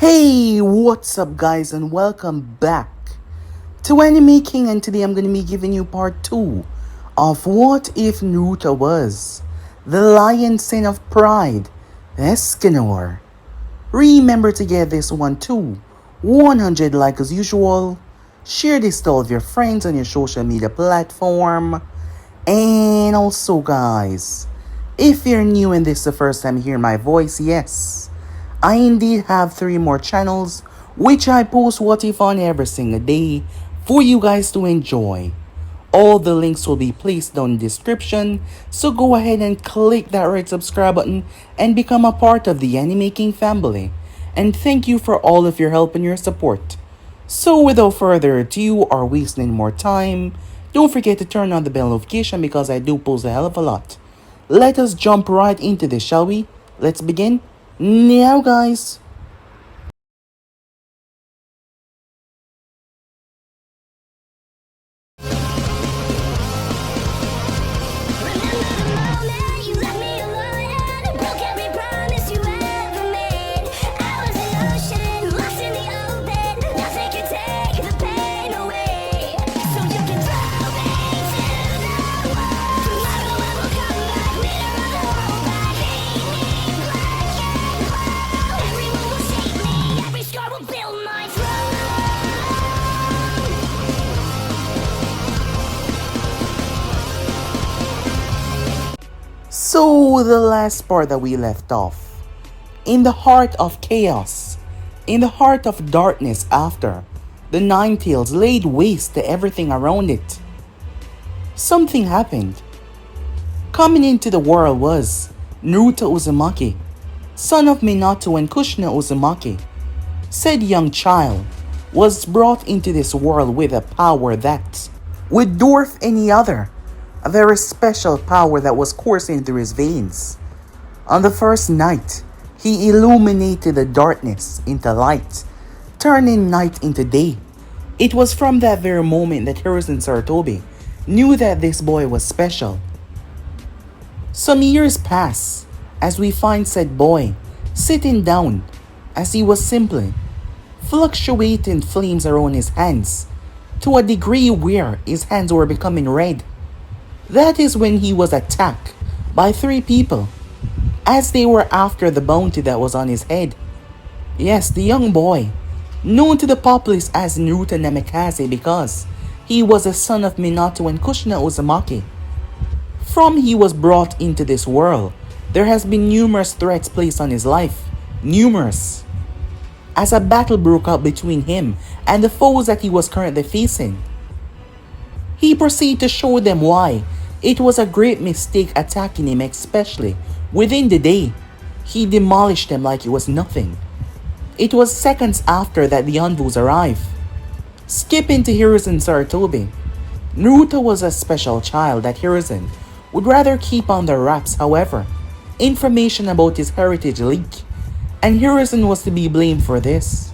Hey, what's up guys and welcome back to Anime King, and today I'm going to be giving you part 2 of What If Naruto Was the Lion Sin of Pride, Escanor. Remember to get this one to 100 like as usual, share this to all of your friends on your social media platform, and also guys, if you're new and this is the first time hearing my voice, yes, I indeed have 3 more channels which I post what if on every single day for you guys to enjoy. All the links will be placed down in the description, so go ahead and click that red subscribe button and become a part of the Anime King family. And thank you for all of your help and your support. So without further ado or wasting any more time, don't forget to turn on the bell notification because I do post a hell of a lot. Let us jump right into this, shall we? Let's begin now, guys. So, the last part that we left off, in the heart of chaos, in the heart of darkness after the Nine Tails laid waste to everything around it, something happened. Coming into the world was Naruto Uzumaki, son of Minato and Kushina Uzumaki. Said young child was brought into this world with a power that would dwarf any other, a very special power that was coursing through his veins. On the first night, he illuminated the darkness into light, turning night into day. It was from that very moment that Hiruzen Sarutobi knew that this boy was special. Some years pass as we find said boy sitting down as he was simply fluctuating flames around his hands to a degree where his hands were becoming red. That is when he was attacked by 3 people as they were after the bounty that was on his head. Yes, the young boy, known to the populace as Naruto Namikaze because he was a son of Minato and Kushina Uzumaki. From he was brought into this world, there has been numerous threats placed on his life. Numerous. As a battle broke out between him and the foes that he was currently facing, he proceeded to show them why it was a great mistake attacking him, especially within the day. He demolished them like it was nothing. It was seconds after that the envoys arrived. Skipping to Hiruzen Sarutobi, Naruto was a special child that Hiruzen would rather keep under wraps. However, information about his heritage leaked, and Hiruzen was to be blamed for this.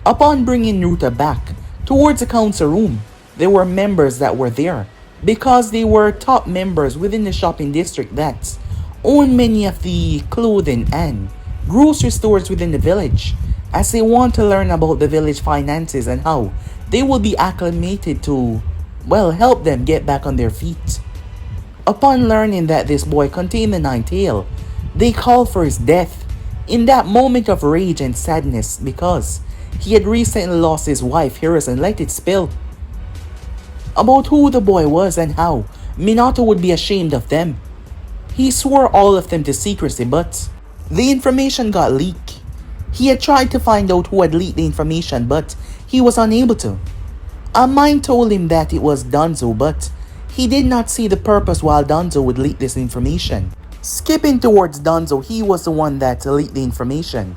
Upon bringing Naruto back towards the council room, there were members that were there because they were top members within the shopping district that own many of the clothing and grocery stores within the village, as they want to learn about the village finances and how they will be acclimated to, help them get back on their feet. Upon learning that this boy contained the Nine Tail, they called for his death in that moment of rage and sadness because he had recently lost his wife. Hiruzen let it spill about who the boy was and how Minato would be ashamed of them. He swore all of them to secrecy, but the information got leaked. He had tried to find out who had leaked the information, but he was unable to. A mind told him that it was Danzo, but he did not see the purpose why Danzo would leak this information. Skipping towards Danzo, he was the one that leaked the information.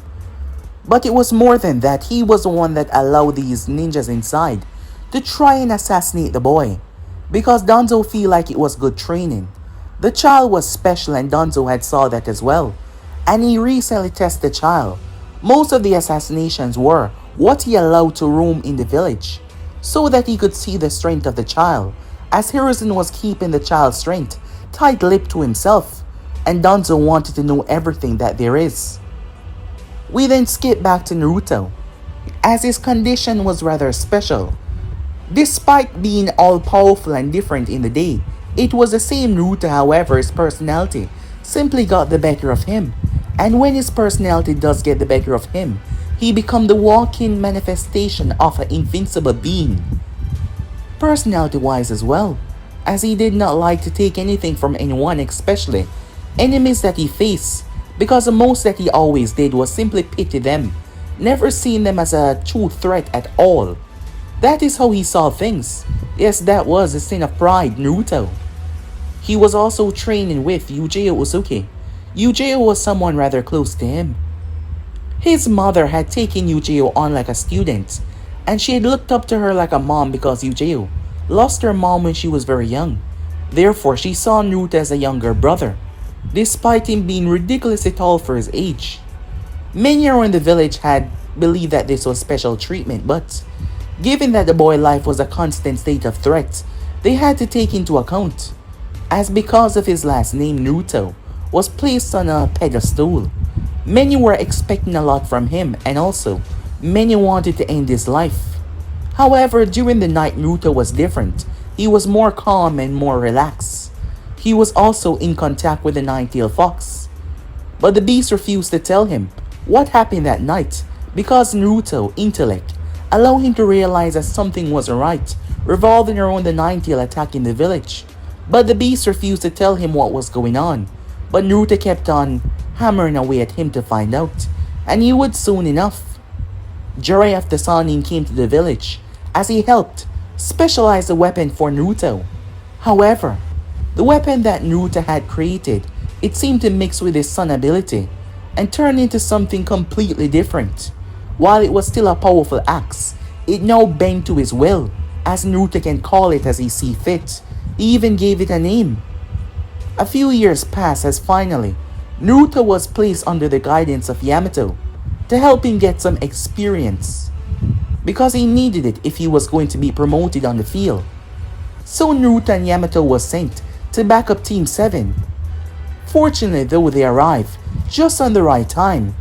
But it was more than that. He was the one that allowed these ninjas inside to try and assassinate the boy, because Danzo feel like it was good training. The child was special and Danzo had saw that as well, and he recently tested the child. Most of the assassinations were what he allowed to roam in the village, so that he could see the strength of the child, as Hiruzen was keeping the child's strength tight-lipped to himself, and Danzo wanted to know everything that there is. We then skip back to Naruto, as his condition was rather special. Despite being all-powerful and different in the day, it was the same Naruto. However, his personality simply got the better of him. And when his personality does get the better of him, he becomes the walking manifestation of an invincible being. Personality-wise as well, as he did not like to take anything from anyone, especially enemies that he faced, because the most that he always did was simply pity them, never seeing them as a true threat at all. That is how he saw things. Yes, that was a sin of pride, Naruto. He was also training with Eugeo Uzuki. Eugeo was someone rather close to him. His mother had taken Eugeo on like a student, and she had looked up to her like a mom because Eugeo lost her mom when she was very young. Therefore, she saw Naruto as a younger brother, despite him being ridiculously tall for his age. Many around the village had believed that this was special treatment, but given that the boy's life was a constant state of threat, they had to take into account, as because of his last name, Naruto was placed on a pedestal. Many were expecting a lot from him, and also, many wanted to end his life. However, during the night, Naruto was different. He was more calm and more relaxed. He was also in contact with the nine-tailed fox. But the beast refused to tell him what happened that night, because Naruto's intellect allowed him to realize that something wasn't right, revolving around the nine-tail attacking the village. But the beast refused to tell him what was going on. But Naruto kept on hammering away at him to find out, and he would soon enough. Jiraiya the Sannin came to the village, as he helped specialize a weapon for Naruto. However, the weapon that Naruto had created, it seemed to mix with his son ability, and turn into something completely different. While it was still a powerful axe, it now bent to his will, as Naruto can call it as he see fit. He even gave it a name. A few years passed as finally, Naruto was placed under the guidance of Yamato to help him get some experience, because he needed it if he was going to be promoted on the field. So Naruto and Yamato was sent to back up Team 7. Fortunately though, they arrived just on the right time,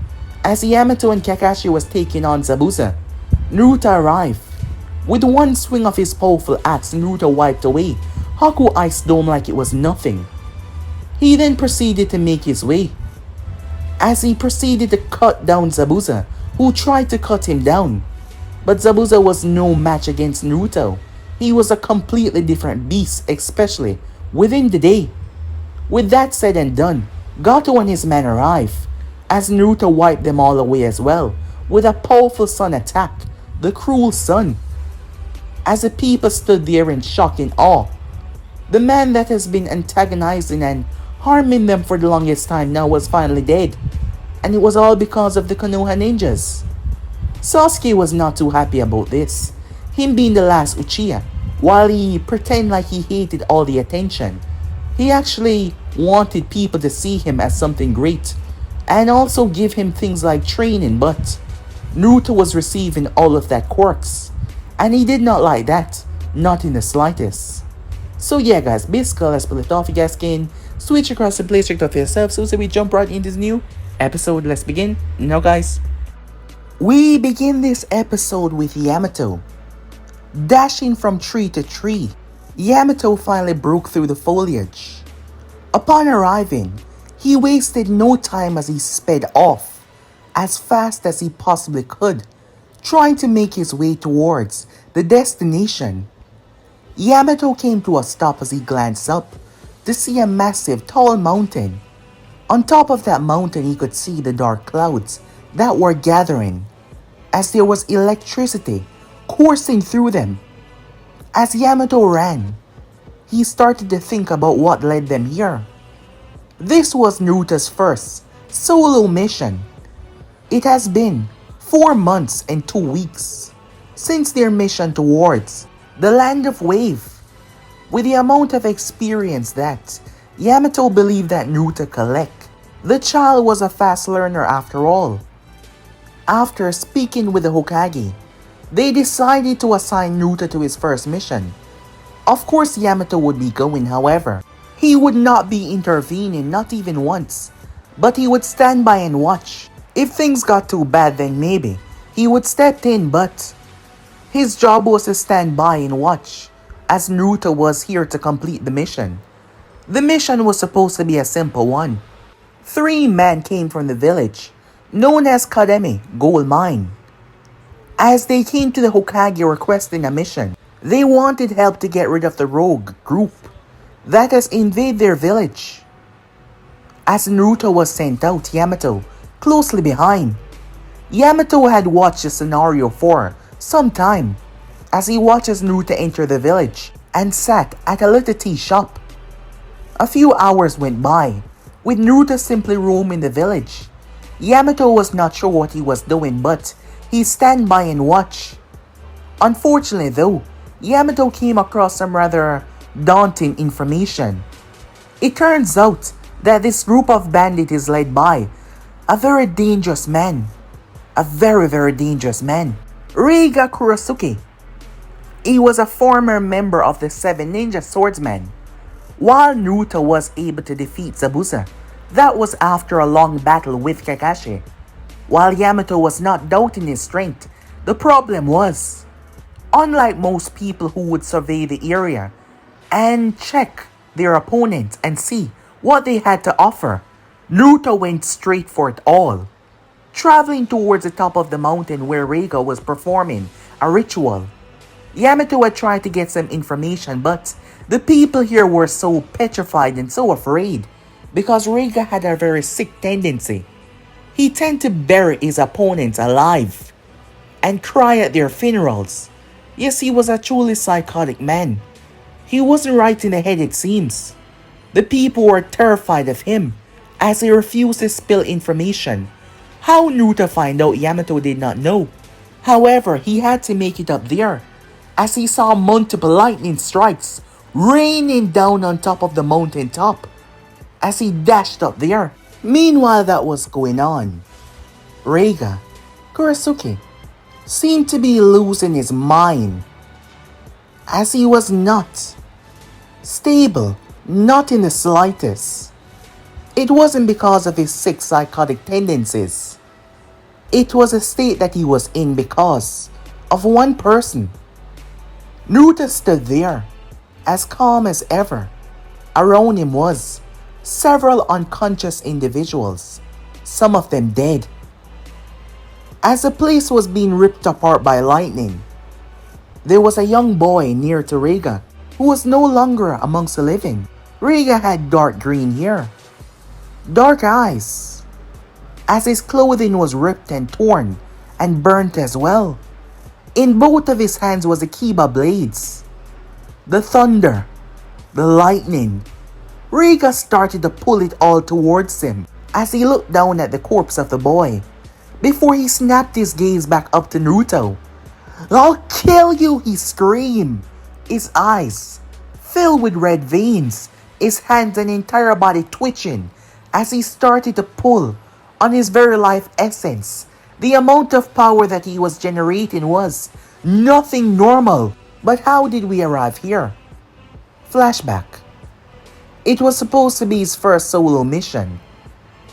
as Yamato and Kakashi was taking on Zabuza. Naruto arrived. With one swing of his powerful axe, Naruto wiped away Haku Ice Dome like it was nothing. He then proceeded to make his way, as he proceeded to cut down Zabuza, who tried to cut him down. But Zabuza was no match against Naruto. He was a completely different beast, especially within the day. With that said and done, Gato and his men arrived, as Naruto wiped them all away as well, with a powerful sun attack, the cruel sun. As the people stood there in shock and awe, the man that has been antagonizing and harming them for the longest time now was finally dead, and it was all because of the Konoha ninjas. Sasuke was not too happy about this, him being the last Uchiha. While he pretended like he hated all the attention, he actually wanted people to see him as something great, and also give him things like training, but Naruto was receiving all of that quirks, and he did not like that, not in the slightest. So yeah guys, basically let's pull it off. You guys can switch across and play strict of yourself. So we jump right into this new episode. Let's begin. Now guys, we begin this episode with Yamato dashing from tree to tree. Yamato finally broke through the foliage. Upon arriving, he wasted no time as he sped off as fast as he possibly could, trying to make his way towards the destination. Yamato came to a stop as he glanced up to see a massive tall mountain. On top of that mountain, he could see the dark clouds that were gathering, as there was electricity coursing through them. As Yamato ran, he started to think about what led them here. This was Naruto's first solo mission. It has been 4 months and 2 weeks since their mission towards the Land of Wave. With the amount of experience that Yamato believed that Naruto collect, the child was a fast learner after all. After speaking with the Hokage, they decided to assign Naruto to his first mission. Of course Yamato would be going, however, he would not be intervening, not even once, but he would stand by and watch If things got too bad, then maybe he would step in, but his job was to stand by and watch, as Naruto was here to complete the mission. The mission was supposed to be a simple one. 3 men came from the village, known as Kademi Gold Mine. As they came to the Hokage requesting a mission, they wanted help to get rid of the rogue group that has invaded their village. As Naruto was sent out, Yamato closely behind. Yamato had watched the scenario for some time as he watches Naruto enter the village and sat at a little tea shop. A few hours went by, with Naruto simply roaming the village. Yamato was not sure what he was doing, but he stand by and watch. Unfortunately though, Yamato came across some rather daunting information. It turns out that this group of bandits is led by a very dangerous man. A very dangerous man. Raiga Kurasuke. He was a former member of the 7 Ninja Swordsmen. While Naruto was able to defeat Zabuza, that was after a long battle with Kakashi. While Yamato was not doubting his strength, the problem was, unlike most people who would survey the area and check their opponents and see what they had to offer, Naruto went straight for it all. Traveling towards the top of the mountain where Raiga was performing a ritual. Yamato had tried to get some information, but the people here were so petrified and so afraid because Raiga had a very sick tendency. He tended to bury his opponents alive and cry at their funerals. Yes, he was a truly psychotic man. He wasn't right in the head, it seems. The people were terrified of him as he refused to spill information. How Naruto find out, Yamato did not know. However, he had to make it up there as he saw multiple lightning strikes raining down on top of the mountain top as he dashed up there. Meanwhile that was going on, Raiga Kurasuke seemed to be losing his mind as he was not stable, not in the slightest. It wasn't because of his sick psychotic tendencies. It was a state that he was in because of one person. Naruto stood there, as calm as ever. Around him was several unconscious individuals, some of them dead. As the place was being ripped apart by lightning, there was a young boy near to Raiga who was no longer amongst the living. Raiga had dark green hair, dark eyes, as his clothing was ripped and torn and burnt as well. In both of his hands was the Kiba blades. The thunder, the lightning. Raiga started to pull it all towards him as he looked down at the corpse of the boy before he snapped his gaze back up to Naruto. "I'll kill you," he screamed, his eyes filled with red veins, his hands and entire body twitching as he started to pull on his very life essence. The amount of power that he was generating was nothing normal. But how did we arrive here? Flashback. It was supposed to be his first solo mission.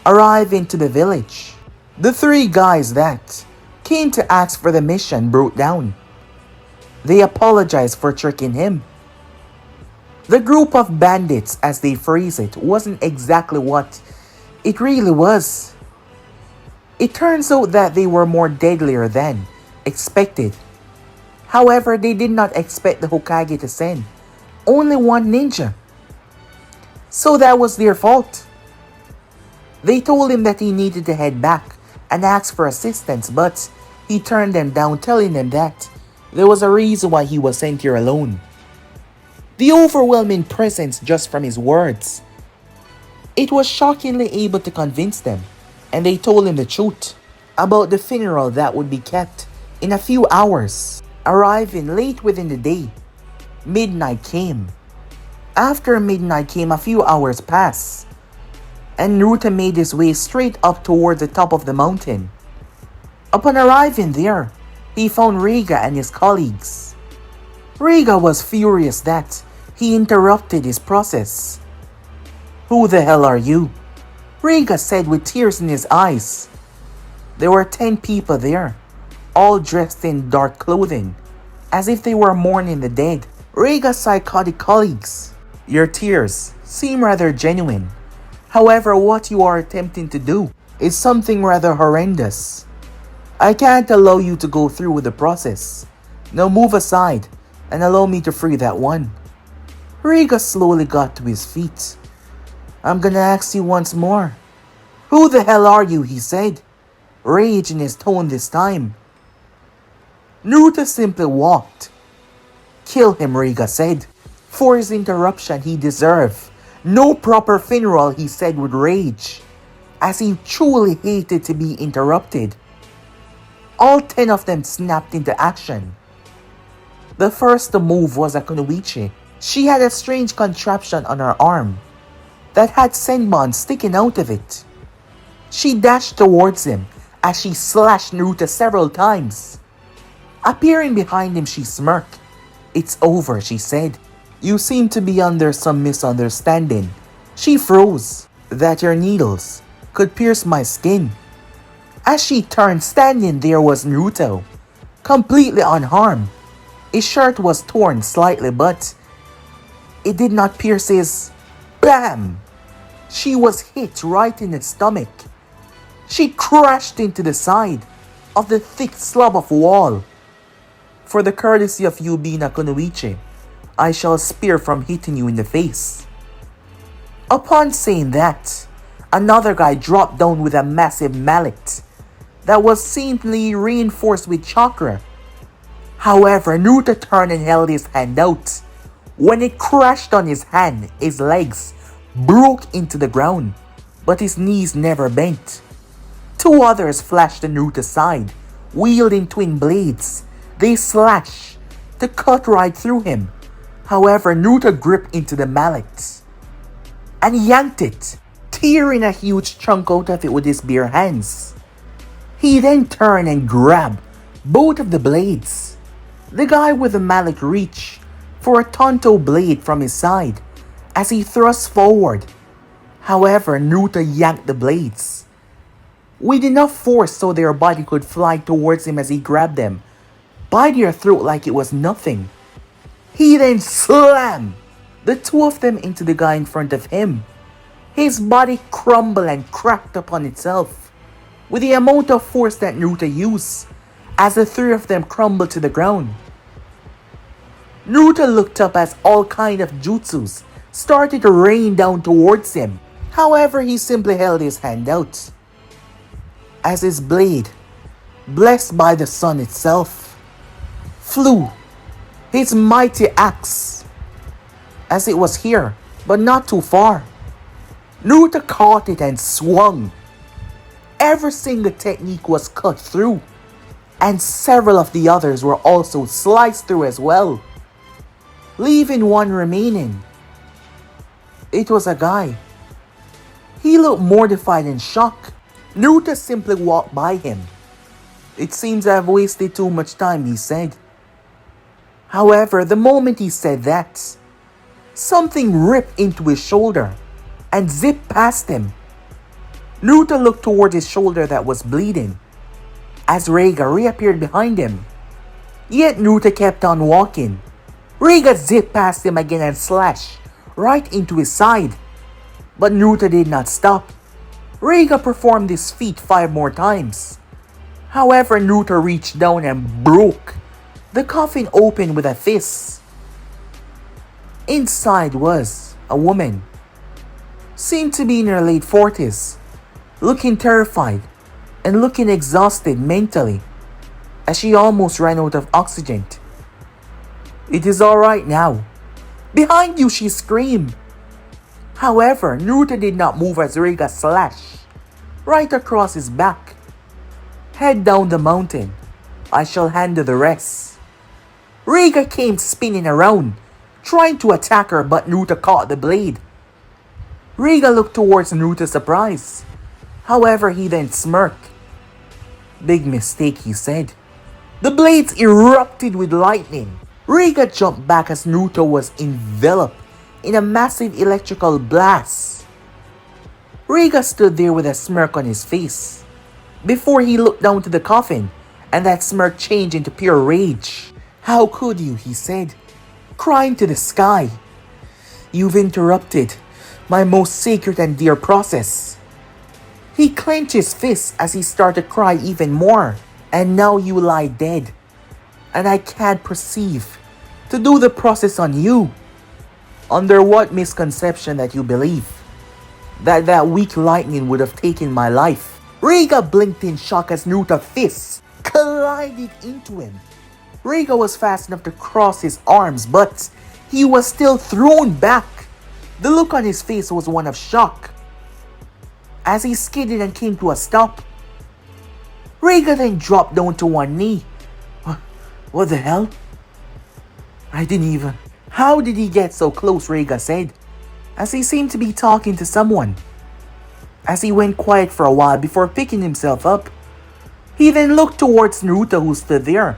Arrive into the village. The 3 guys that came to ask for the mission broke down. They apologized for tricking him. The group of bandits, as they phrase it, wasn't exactly what it really was. It turns out that they were more deadlier than expected. However, they did not expect the Hokage to send only 1 ninja. So that was their fault. They told him that he needed to head back and ask for assistance, but he turned them down, telling them that there was a reason why he was sent here alone. The overwhelming presence just from his words. It was shockingly able to convince them, and they told him the truth about the funeral that would be kept in a few hours. Arriving late within the day, midnight came. After midnight came, a few hours passed, and Naruto made his way straight up towards the top of the mountain. Upon arriving there, he found Raiga and his colleagues. Raiga was furious that he interrupted his process. "Who the hell are you?" Raiga said with tears in his eyes. There were 10 people there, all dressed in dark clothing, as if they were mourning the dead. Raiga's psychotic colleagues. Your tears seem rather genuine. However, what you are attempting to do is something rather horrendous. I can't allow you to go through with the process. Now move aside and allow me to free that one. Raiga slowly got to his feet. I'm gonna ask you once more. Who the hell are you? He said, rage in his tone this time. Naruto simply walked. Kill him, Raiga said. For his interruption he deserved no proper funeral, he said with rage, as he truly hated to be interrupted. All 10 of them snapped into action. The first to move was a kunoichi. She had a strange contraption on her arm that had senbon sticking out of it. She dashed towards him as she slashed Naruto several times. Appearing behind him, she smirked. It's over, she said. You seem to be under some misunderstanding. She froze. That your needles could pierce my skin. As she turned, standing there was Naruto, completely unharmed. His shirt was torn slightly, but it did not pierce his... Bam! She was hit right in the stomach. She crashed into the side of the thick slab of wall. For the courtesy of you being a kunoichi, I shall spare from hitting you in the face. Upon saying that, another guy dropped down with a massive mallet that was seemingly reinforced with chakra. However, Naruto turned and held his hand out. When it crashed on his hand, his legs broke into the ground, but his knees never bent. 2 others flashed to Naruto's side, wielding twin blades. They slashed to cut right through him. However, Naruto gripped into the mallet and yanked it, tearing a huge chunk out of it with his bare hands. He then turned and grabbed both of the blades. The guy with the mallet reached for a tonto blade from his side as he thrust forward. However, Naruto yanked the blades with enough force so their body could fly towards him as he grabbed them by their throat like it was nothing. He then slammed the 2 of them into the guy in front of him. His body crumbled and cracked upon itself with the amount of force that Naruto used as the 3 of them crumbled to the ground. Naruto looked up as all kind of jutsus started to rain down towards him. However, he simply held his hand out as his blade, blessed by the sun itself, flew. His mighty axe, as it was here, but not too far. Naruto caught it and swung. Every single technique was cut through, and several of the others were also sliced through as well, leaving one remaining. It was a guy. He looked mortified and shocked. Naruto simply walked by him. It seems I've wasted too much time, he said. However, the moment he said that, something ripped into his shoulder and zipped past him. Naruto looked toward his shoulder that was bleeding as Raiga reappeared behind him. Yet Naruto kept on walking. Raiga zipped past him again and slashed right into his side. But Naruto did not stop. Raiga performed this feat 5 more times. However, Naruto reached down and broke the coffin open with a fist. Inside was a woman, seemed to be in her late 40s, looking terrified and looking exhausted mentally as she almost ran out of oxygen. It is alright now. Behind you, she screamed. However, Naruto did not move as Raiga slashed right across his back. Head down the mountain. I shall handle the rest. Raiga came spinning around, trying to attack her, but Naruto caught the blade. Raiga looked towards Naruto surprised. However, he then smirked. Big mistake, he said. The blades erupted with lightning. Raiga jumped back as Naruto was enveloped in a massive electrical blast. Raiga stood there with a smirk on his face. before he looked down to the coffin, and that smirk changed into pure rage. "How could you," he said, crying to the sky. "You've interrupted my most sacred and dear process." He clenched his fists as he started to cry even more. "And now you lie dead, and I can't proceed to do the process on you. Under what misconception that you believe that weak lightning would have taken my life?" Raiga blinked in shock as Naruto's fists collided into him. Raiga was fast enough to cross his arms, but he was still thrown back. The look on his face was one of shock. As he skidded and came to a stop, Raiga then dropped down to one knee. What the hell? I didn't even... How did he get so close, Raiga said, as he seemed to be talking to someone. As he went quiet for a while before picking himself up, he then looked towards Naruto, who stood there.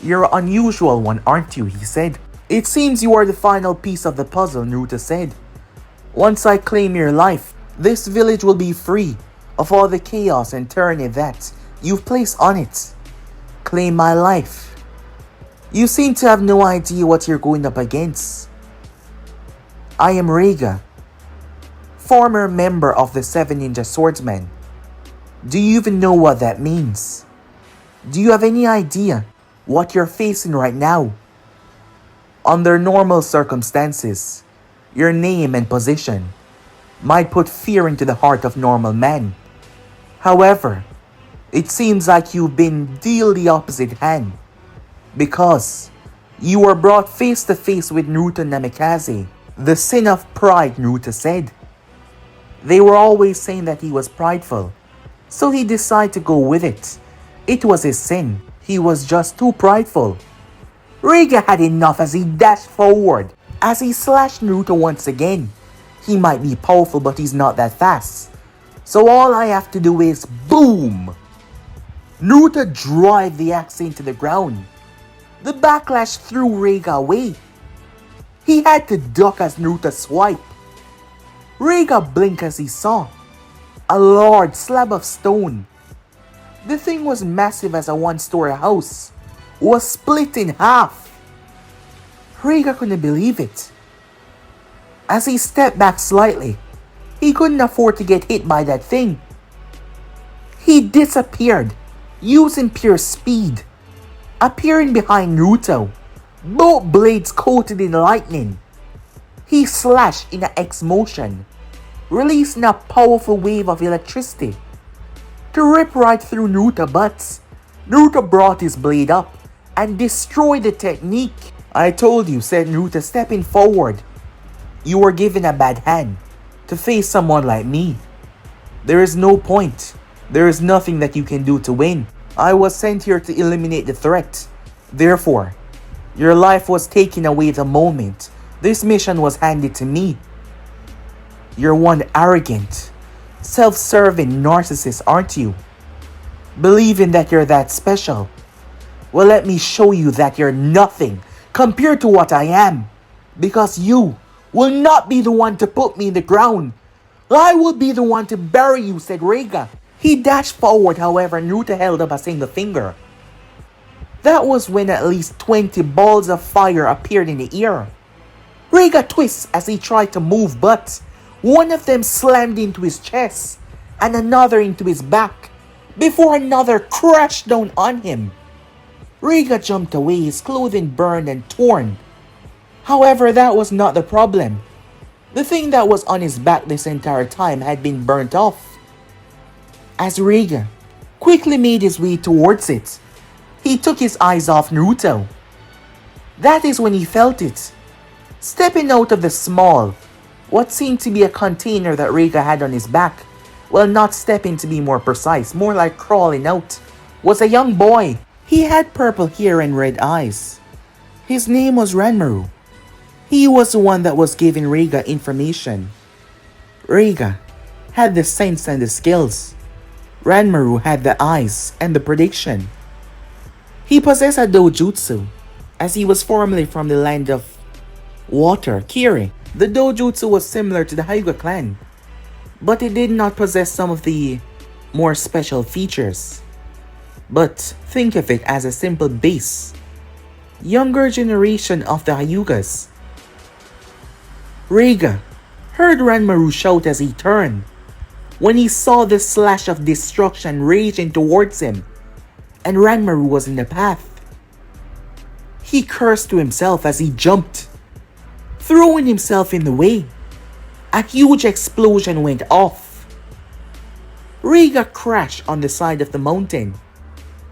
"You're an unusual one, aren't you?" he said. "It seems you are the final piece of the puzzle," Naruto said. "Once I claim your life, this village will be free of all the chaos and tyranny that you've placed on it. Claim my life. You seem to have no idea what you're going up against. I am Raiga, former member of the 7 Ninja Swordsmen. Do you even know what that means? Do you have any idea what you're facing right now? Under normal circumstances, your name and position might put fear into the heart of normal men. However, it seems like you've been dealt the opposite hand, because you were brought face to face with Naruto Namikaze, the sin of pride," Naruto said. "They were always saying that he was prideful, so he decided to go with it. It was his sin. He was just too prideful." Raiga had enough as he dashed forward. As he slashed Naruto once again. He might be powerful, but he's not that fast. So all I have to do is boom! Naruto drive the axe into the ground. The backlash threw Raiga away. He had to duck as Naruto swiped. Raiga blinked as he saw a large slab of stone. The thing was massive as a one-story house, was split in half. Raiga couldn't believe it. As he stepped back slightly, he couldn't afford to get hit by that thing. He disappeared, using pure speed, appearing behind Naruto, both blades coated in lightning. He slashed in an X motion, releasing a powerful wave of electricity to rip right through Naruto, but Naruto brought his blade up and destroyed the technique. "I told you," said Naruto, stepping forward. "You were given a bad hand to face someone like me. There is no point. There is nothing that you can do to win. I was sent here to eliminate the threat. Therefore, your life was taken away the moment this mission was handed to me. You're one arrogant, self-serving narcissist, aren't you? Believing that you're that special. Well, let me show you that you're nothing compared to what I am. Because you will not be the one to put me in the ground. I will be the one to bury you," said Raiga. He dashed forward, however, Naruto held up a single finger. That was when at least 20 balls of fire appeared in the air. Raiga twists as he tried to move, but one of them slammed into his chest and another into his back before another crashed down on him. Raiga jumped away, his clothing burned and torn. However, that was not the problem. The thing that was on his back this entire time had been burnt off. As Raiga quickly made his way towards it, he took his eyes off Naruto. That is when he felt it. Stepping out of the small, what seemed to be a container that Raiga had on his back, well, not stepping to be more precise, more like crawling out, was a young boy. He had purple hair and red eyes. His name was Ranmaru. He was the one that was giving Raiga information. Raiga had the sense and the skills. Ranmaru had the eyes and the prediction. He possessed a dojutsu, as he was formerly from the land of water, Kiri. The dojutsu was similar to the Hyuga clan, but it did not possess some of the more special features. But think of it as a simple base. Younger generation of the Hyugas. Raiga heard Ranmaru shout as he turned. When he saw the slash of destruction raging towards him, and Ranmaru was in the path. He cursed to himself as he jumped, throwing himself in the way. A huge explosion went off. Raiga crashed on the side of the mountain.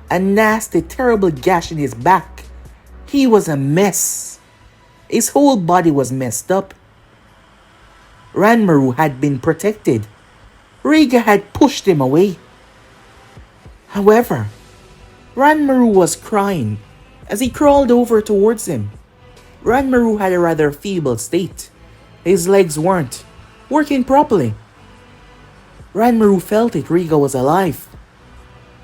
A nasty, terrible gash in his back. He was a mess. His whole body was messed up. Ranmaru had been protected. Raiga had pushed him away. However, Ranmaru was crying as he crawled over towards him. Ranmaru had a rather feeble state. His legs weren't working properly. Ranmaru felt it, Raiga was alive.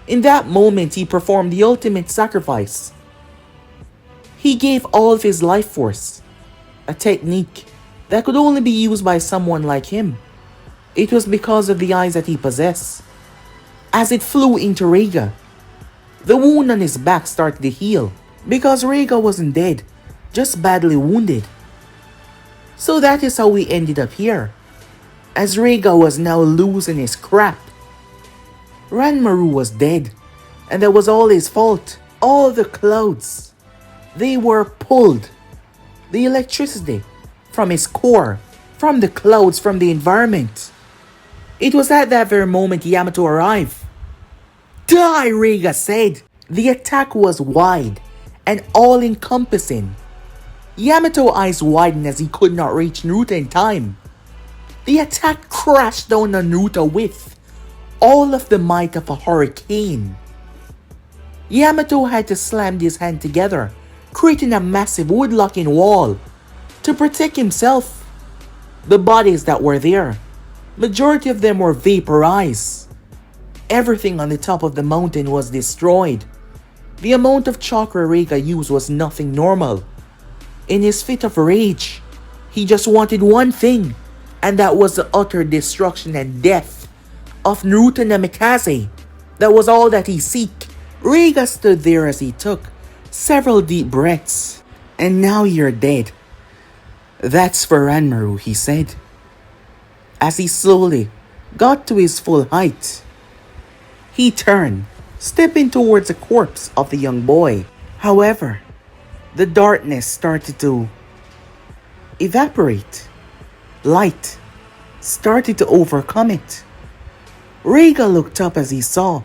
In that moment, he performed the ultimate sacrifice. He gave all of his life force, a technique that could only be used by someone like him. It was because of the eyes that he possessed. As it flew into Raiga, the wound on his back started to heal because Raiga wasn't dead, just badly wounded. So that is how we ended up here, as Raiga was now losing his crap. Ranmaru was dead, and that was all his fault. All the clouds, they were pulled. The electricity from his core, from the clouds, from the environment. It was at that very moment Yamato arrived. Die, Raiga said. The attack was wide and all-encompassing. Yamato's eyes widened as he could not reach Naruto in time. The attack crashed down on Naruto with all of the might of a hurricane. Yamato had to slam his hand together, creating a massive wood-locking wall to protect himself. The bodies that were there, majority of them were vaporized. Everything on the top of the mountain was destroyed. The amount of chakra Raiga used was nothing normal. In his fit of rage, he just wanted one thing, and that was the utter destruction and death of Naruto Namikaze. That was all that he seeked. Raiga stood there as he took several deep breaths. And now you're dead. That's for Ranmaru, he said, as he slowly got to his full height. He turned, stepping towards the corpse of the young boy. However, the darkness started to evaporate. Light started to overcome it. Raiga looked up as he saw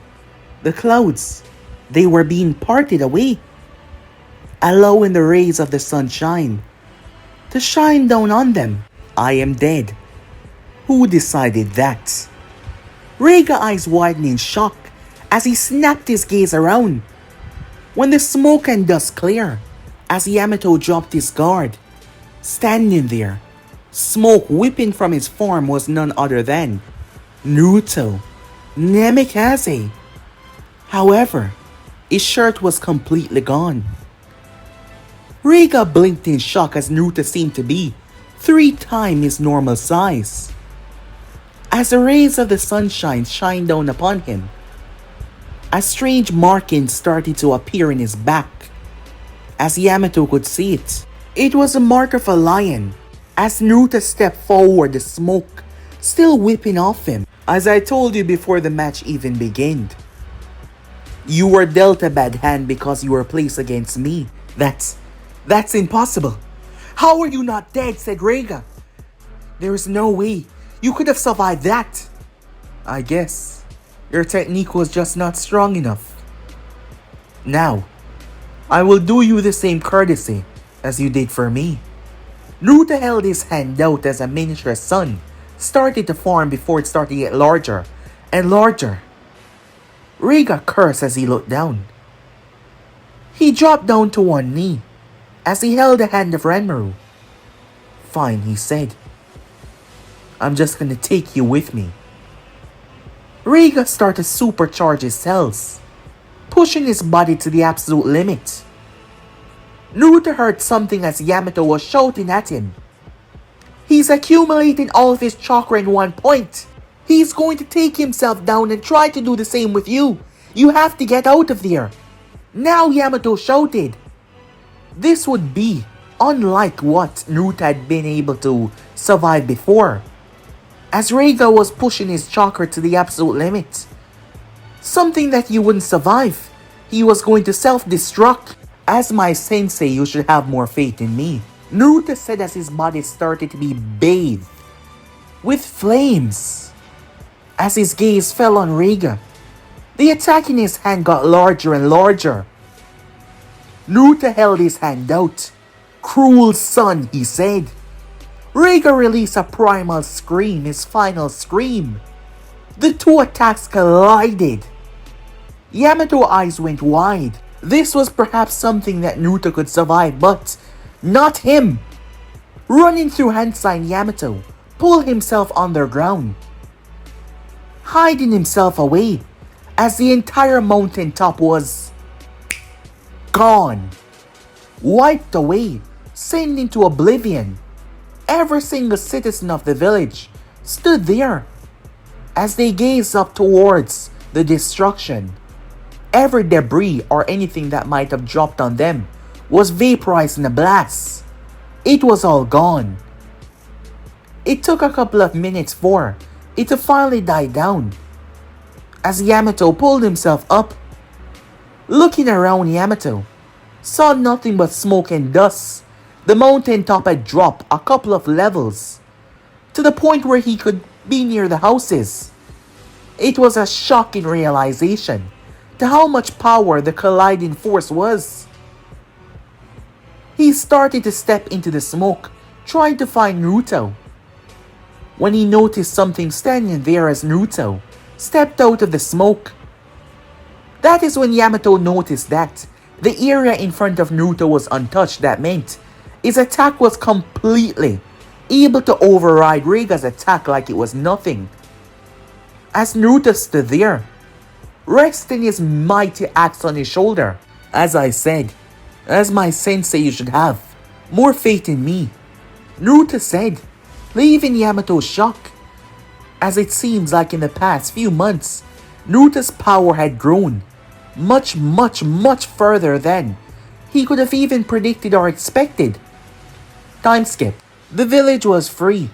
the clouds. They were being parted away, allowing the rays of the sunshine to shine down on them. I am dead. Who decided that? Raiga's eyes widened in shock as he snapped his gaze around. When the smoke and dust cleared, as Yamato dropped his guard, standing there, smoke whipping from his form was none other than Naruto Namikaze. However, his shirt was completely gone. Raiga blinked in shock as Naruto seemed to be 3 times his normal size. As the rays of the sunshine shined down upon him, a strange marking started to appear in his back. As Yamato could see it, it was a mark of a lion. As Naruto stepped forward, the smoke still whipping off him. As I told you before the match even began, you were dealt a bad hand because you were placed against me. That's impossible. How are you not dead? Said Raiga. There is no way you could have survived that. I guess your technique was just not strong enough. Now, I will do you the same courtesy as you did for me. Naruto held his hand out as a miniature sun started to form before it started to get larger and larger. Raiga cursed as he looked down. He dropped down to one knee as he held the hand of Ranmaru. Fine, he said. I'm just gonna take you with me. Raiga started to supercharge his cells, pushing his body to the absolute limit. Naruto heard something as Yamato was shouting at him. He's accumulating all of his chakra in one point. He's going to take himself down and try to do the same with you. You have to get out of there. Now Yamato shouted. This would be unlike what Naruto had been able to survive before, as Raiga was pushing his chakra to the absolute limit. Something that you wouldn't survive. He was going to self-destruct. As my sensei, you should have more faith in me, Naruto said as his body started to be bathed with flames. As his gaze fell on Raiga, the attack in his hand got larger and larger. Naruto held his hand out. Cruel son, he said. Raiga released a primal scream, his final scream. The two attacks collided. Yamato's eyes went wide. This was perhaps something that Naruto could survive, but not him. Running through hand sign, Yamato pulled himself underground, hiding himself away as the entire mountaintop was gone, wiped away, sent into oblivion. Every single citizen of the village stood there as they gazed up towards the destruction. Every debris or anything that might have dropped on them was vaporized in a blast. It was all gone. It took a couple of minutes for it to finally die down, as Yamato pulled himself up. Looking around, Yamato saw nothing but smoke and dust. The mountaintop had dropped a couple of levels to the point where he could be near the houses. It was a shocking realization to how much power the colliding force was. He started to step into the smoke, trying to find Naruto, when he noticed something standing there as Naruto stepped out of the smoke. That is when Yamato noticed that the area in front of Naruto was untouched. That meant his attack was completely able to override Raiga's attack like it was nothing. As Naruto stood there, resting his mighty axe on his shoulder. As I said, as my sensei, you should have more faith in me, Naruto said, leaving Yamato shocked, as it seems like in the past few months, Naruto's power had grown much further than he could have even predicted or expected. Time skip. The village was free,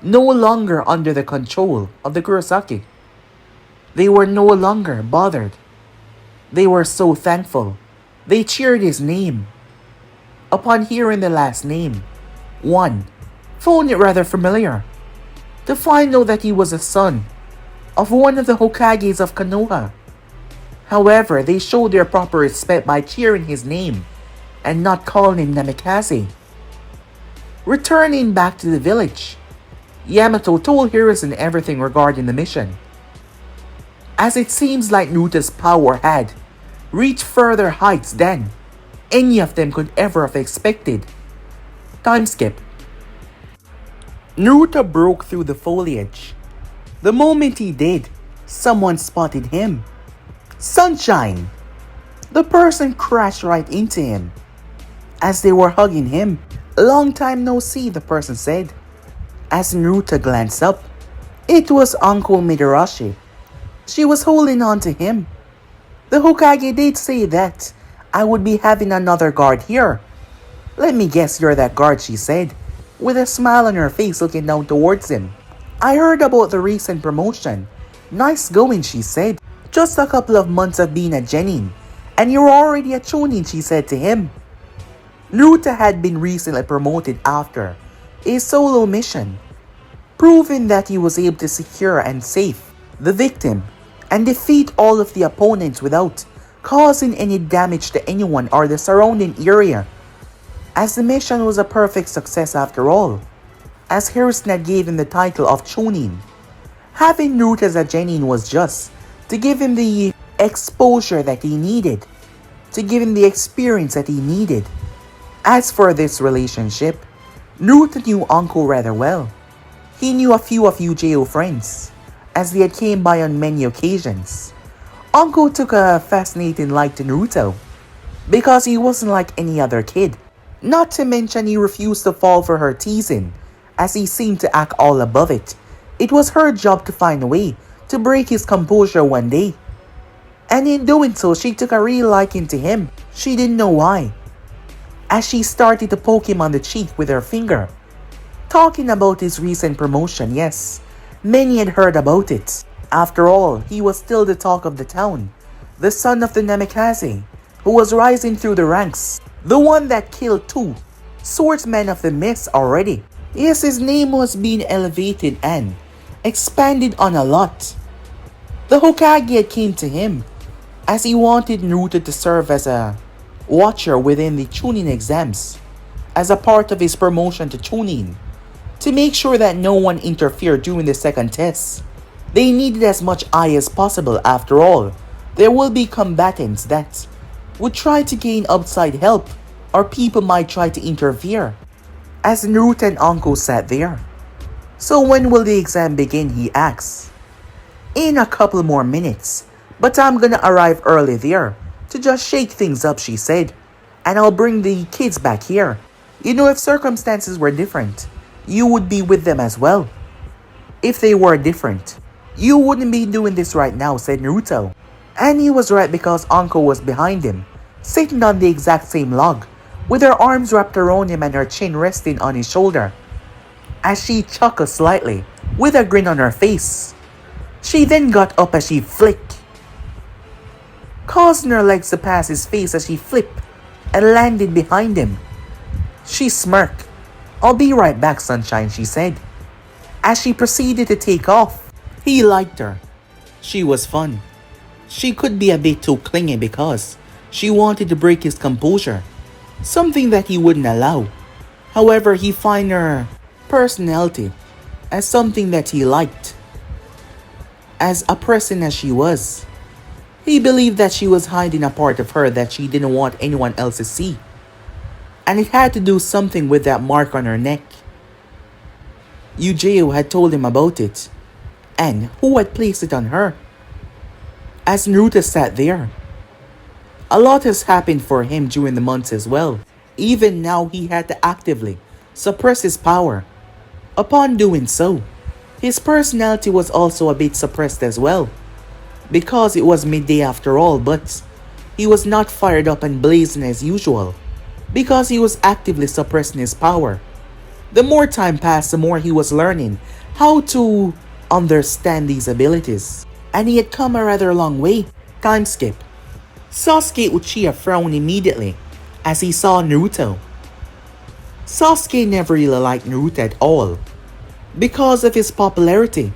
no longer under the control of the Kurosaki. They were no longer bothered. They were so thankful. They cheered his name. Upon hearing the last name, one found it rather familiar to find out that he was a son of one of the Hokages of Konoha. However, they showed their proper respect by cheering his name and not calling him Namikaze. Returning back to the village, Yamato told Hiruzen everything regarding the mission, as it seems like Naruto's power had reached further heights than any of them could ever have expected. Time skip. Naruto broke through the foliage. The moment he did, someone spotted him. Sunshine! The person crashed right into him as they were hugging him. Long time no see, the person said. As Naruto glanced up, it was Uncle Midarashi. She was holding on to him. The Hokage did say that I would be having another guard here. Let me guess you're that guard, she said, with a smile on her face looking down towards him. I heard about the recent promotion. Nice going, she said. Just a couple of months of being a genin, and you're already a Chunin, she said to him. Naruto had been recently promoted after a solo mission, proving that he was able to secure and save the victim and defeat all of the opponents without causing any damage to anyone or the surrounding area, as the mission was a perfect success after all, as Hiruzen gave him the title of Chunin. Having Naruto as a genin was just to give him the exposure that he needed, to give him the experience that he needed. As for this relationship, Naruto knew Uncle rather well. He knew a few of UJO friends, as they had came by on many occasions. Uncle took a fascinating like to Naruto, because he wasn't like any other kid. Not to mention he refused to fall for her teasing, as he seemed to act all above it. It was her job to find a way to break his composure one day. And in doing so, she took a real liking to him. She didn't know why. As she started to poke him on the cheek with her finger. Talking about his recent promotion, yes. Many had heard about it. After all, he was still the talk of the town. The son of the Namikaze, who was rising through the ranks. The one that killed 2 swordsmen of the mist already. Yes, his name was being elevated and expanded on a lot. The Hokage had came to him as he wanted Naruto to serve as a watcher within the Chunin exams as a part of his promotion to Chunin to make sure that no one interfered during the second test. They needed as much eye as possible. After all, there will be combatants that would try to gain outside help or people might try to interfere. As Naruto and Anko sat there. So when will the exam begin, he asks. In a couple more minutes, but I'm gonna arrive early there to just shake things up, she said, and I'll bring the kids back here. You know, if circumstances were different, you would be with them as well. If they were different, you wouldn't be doing this right now, said Naruto. And he was right because Anko was behind him, sitting on the exact same log, with her arms wrapped around him and her chin resting on his shoulder. As she chuckled slightly, with a grin on her face. She then got up as she flicked, causing her legs to pass his face as she flipped and landed behind him. She smirked. I'll be right back, sunshine, she said. As she proceeded to take off, he liked her. She was fun. She could be a bit too clingy because she wanted to break his composure, something that he wouldn't allow. However, he found her personality as something that he liked. As oppressing as she was, he believed that she was hiding a part of her that she didn't want anyone else to see. And it had to do something with that mark on her neck. Yujiro had told him about it, and who had placed it on her. As Naruto sat there, a lot has happened for him during the months as well. Even now, he had to actively suppress his power. Upon doing so, his personality was also a bit suppressed as well. Because it was midday after all, but he was not fired up and blazing as usual. Because he was actively suppressing his power. The more time passed, the more he was learning how to understand these abilities. And he had come a rather long way. Time skip. Sasuke Uchiha frowned immediately as he saw Naruto. Sasuke never really liked Naruto at all because of his popularity.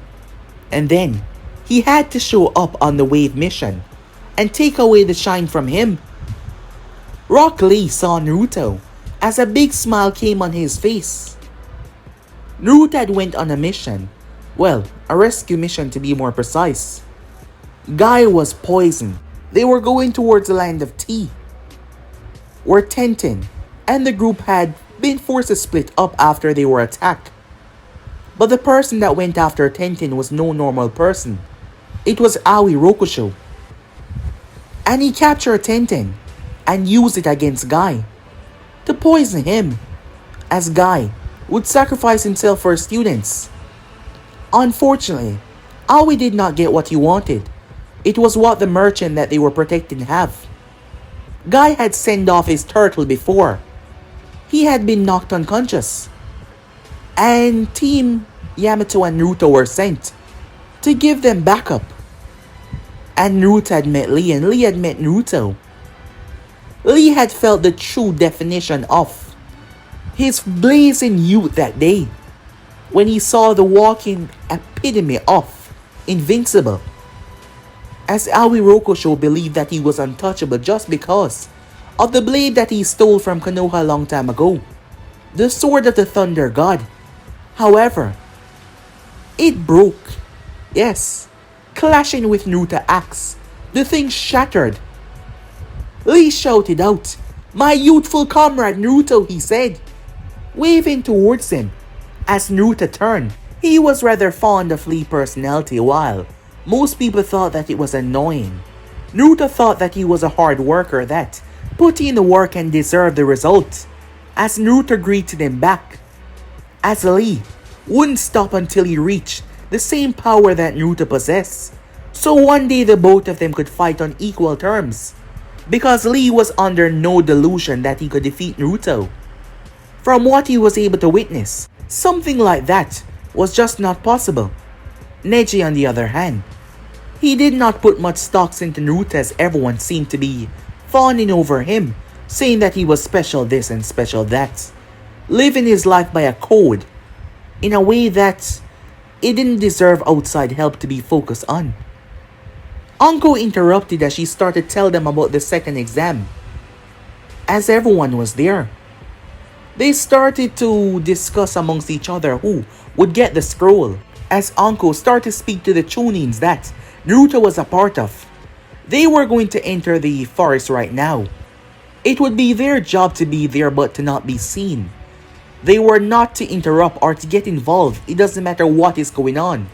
And then, he had to show up on the wave mission and take away the shine from him. Rock Lee saw Naruto as a big smile came on his face. Naruto had went on a mission. Well, a rescue mission to be more precise. Guy was poisoned. They were going towards the land of Tea, where Tenten and the group had been forced to split up after they were attacked. But the person that went after Tenten was no normal person. It was Aoi Rokusho. And he captured Tenten and used it against Guy to poison him, as Guy would sacrifice himself for his students. Unfortunately, Aoi did not get what he wanted. It was what the merchant that they were protecting have. Guy had sent off his turtle before. He had been knocked unconscious. And Team Yamato and Naruto were sent to give them backup. And Naruto had met Lee and Lee had met Naruto. Lee had felt the true definition of his blazing youth that day when he saw the walking epitome of invincible. As Aoi Rokusho believed that he was untouchable just because of the blade that he stole from Konoha a long time ago, the sword of the Thunder God. However, it broke. Yes, clashing with Naruto's axe, the thing shattered. Lee shouted out, "My youthful comrade Naruto," he said, waving towards him. As Naruto turned, he was rather fond of Lee's personality while most people thought that it was annoying. Naruto thought that he was a hard worker that put in the work and deserved the result. As Naruto greeted him back, as Lee wouldn't stop until he reached the same power that Naruto possessed. So one day the both of them could fight on equal terms, because Lee was under no delusion that he could defeat Naruto. From what he was able to witness, something like that was just not possible. Neji, on the other hand, he did not put much stocks into Naruto, as everyone seemed to be fawning over him, saying that he was special this and special that, living his life by a code in a way that it didn't deserve outside help to be focused on. Anko interrupted as she started to tell them about the second exam, as everyone was there. They started to discuss amongst each other who would get the scroll, as Anko started to speak to the Chunins that Naruto was a part of. They were going to enter the forest right now. It would be their job to be there but to not be seen. They were not to interrupt or to get involved. It doesn't matter what is going on.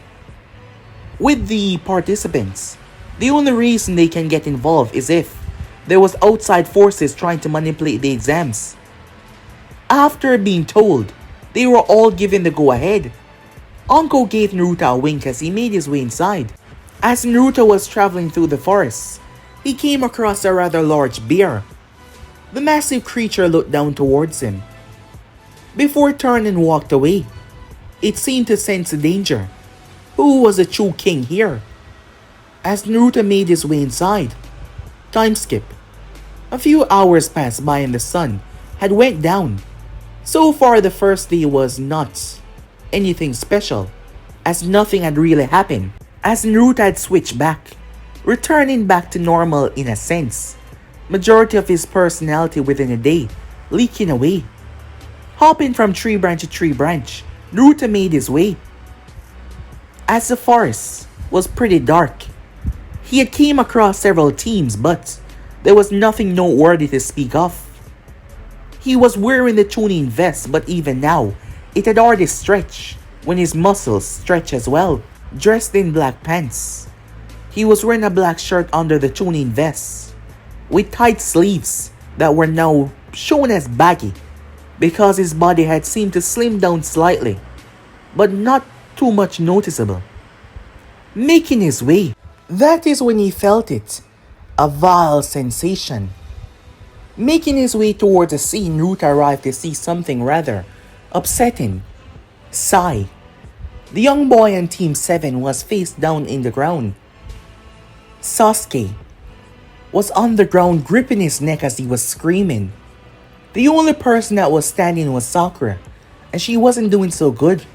With the participants, the only reason they can get involved is if there was outside forces trying to manipulate the exams. After being told, they were all given the go-ahead. Anko gave Naruto a wink as he made his way inside. As Naruto was traveling through the forest, he came across a rather large bear. The massive creature looked down towards him, before turning and walked away. It seemed to sense danger. Who was the true king here? As Naruto made his way inside, time skip. A few hours passed by and the sun had went down. So far the first day was not anything special, as nothing had really happened, as Naruto had switched back, returning back to normal in a sense, majority of his personality within a day leaking away. Hopping from tree branch to tree branch, Naruto made his way. As the forest was pretty dark, he had came across several teams, but there was nothing noteworthy to speak of. He was wearing the Chunin vest, but even now, it had already stretched when his muscles stretched as well. Dressed in black pants, he was wearing a black shirt under the Chunin vest, with tight sleeves that were now shown as baggy, because his body had seemed to slim down slightly, but not too much noticeable. Making his way, that is when he felt it, a vile sensation. Making his way towards the sea, Naruto arrived to see something rather upsetting. Sai, the young boy on Team 7, was face down in the ground. Sasuke was on the ground gripping his neck as he was screaming. The only person that was standing was Sakura, and she wasn't doing so good,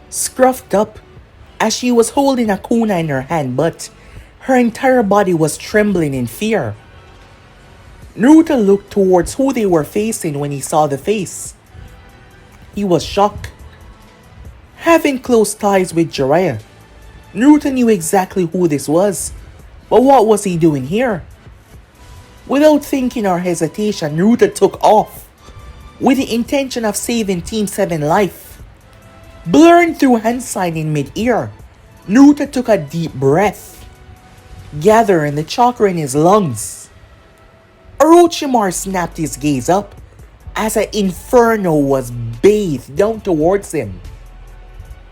scruffed up as she was holding a kunai in her hand, but her entire body was trembling in fear. Naruto looked towards who they were facing when he saw the face. He was shocked. Having close ties with Jiraiya, Naruto knew exactly who this was, but what was he doing here? Without thinking or hesitation, Naruto took off, with the intention of saving Team 7 life. Blurring through hand sign in mid-air, Naruto took a deep breath, gathering the chakra in his lungs. Orochimaru snapped his gaze up as an inferno was bathed down towards him.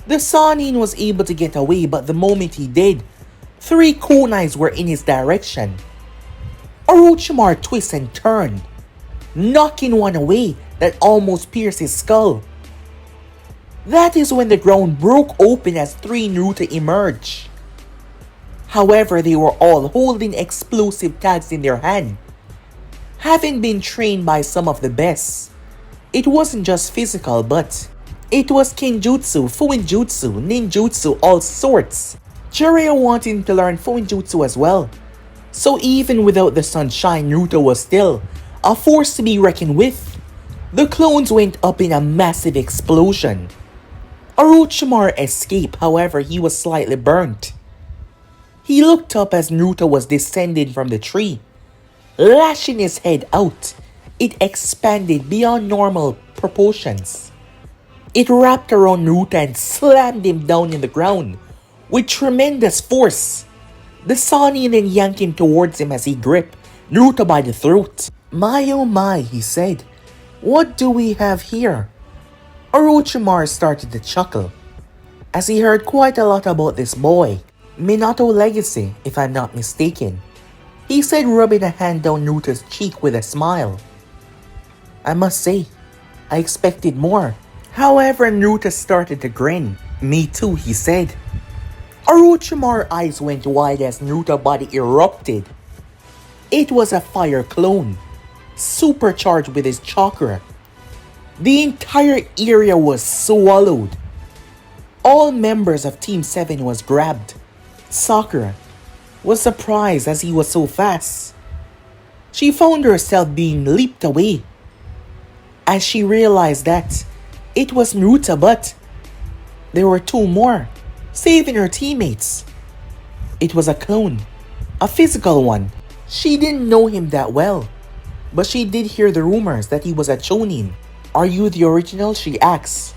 The Sannin was able to get away, but the moment he did, 3 kunais were in his direction. Orochimaru twisted and turned, knocking one away that almost pierced his skull. That is when the ground broke open as 3 Naruto emerged. However, they were all holding explosive tags in their hand. Having been trained by some of the best, it wasn't just physical, but it was Kenjutsu, Fuinjutsu, Ninjutsu, all sorts. Jiraiya wanted to learn Fuinjutsu as well. So even without the sunshine, Naruto was still a force to be reckoned with. The clones went up in a massive explosion. Orochimaru escaped, however he was slightly burnt. He looked up as Naruto was descending from the tree. Lashing his head out, it expanded beyond normal proportions. It wrapped around Naruto and slammed him down in the ground with tremendous force. The Sannin then yanked him towards him as he gripped Naruto by the throat. "My oh my," he said. "What do we have here?" Orochimaru started to chuckle. as he heard quite a lot about this boy, Minato Legacy, if I'm not mistaken. He said, rubbing a hand down Naruto's cheek with a smile. I must say, I expected more. However, Naruto started to grin. Me too, he said. Orochimaru's eyes went wide as Naruto's body erupted. It was a fire clone, supercharged with his chakra. The entire area was swallowed. All members of Team 7 was grabbed. Sakura was surprised as he was so fast. She found herself being leaped away as she realized that it was Naruto, but there were two more, saving her teammates. It was a clone, a physical one. She didn't know him that well, but she did hear the rumors that he was a Chunin. Are you the original? She asks.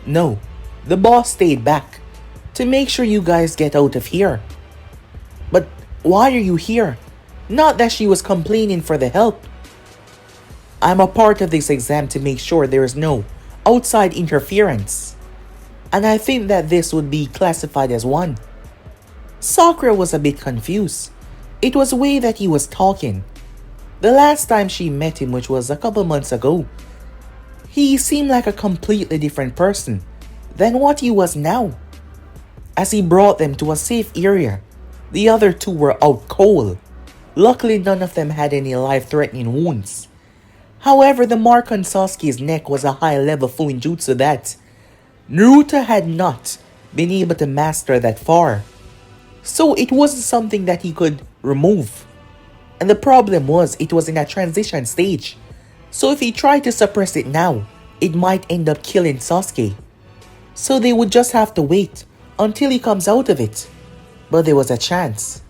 No, the boss stayed back to make sure you guys get out of here. But why are you here? Not that she was complaining for the help. I'm a part of this exam to make sure there is no outside interference. And I think that this would be classified as one. Sakura was a bit confused. It was the way that he was talking. The last time she met him, which was a couple months ago, he seemed like a completely different person than what he was now. As he brought them to a safe area, the other two were out cold. Luckily, none of them had any life-threatening wounds. However, the mark on Sasuke's neck was a high-level Fuinjutsu that Naruto had not been able to master that far. So it wasn't something that he could remove. And the problem was, it was in a transition stage. So if he tried to suppress it now, it might end up killing Sasuke. So they would just have to wait until he comes out of it. But there was a chance,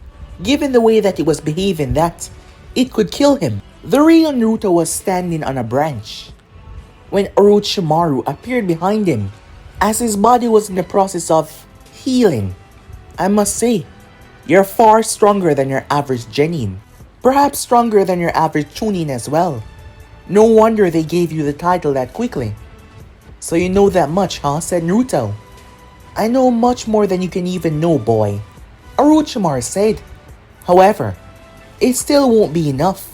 given the way that it was behaving, that it could kill him. The real Naruto was standing on a branch when Orochimaru appeared behind him as his body was in the process of healing. I must say, you're far stronger than your average Genin. Perhaps stronger than your average Chunin as well. No wonder they gave you the title that quickly. So you know that much, huh? Said Naruto. I know much more than you can even know, boy, Orochimaru said. However, it still won't be enough.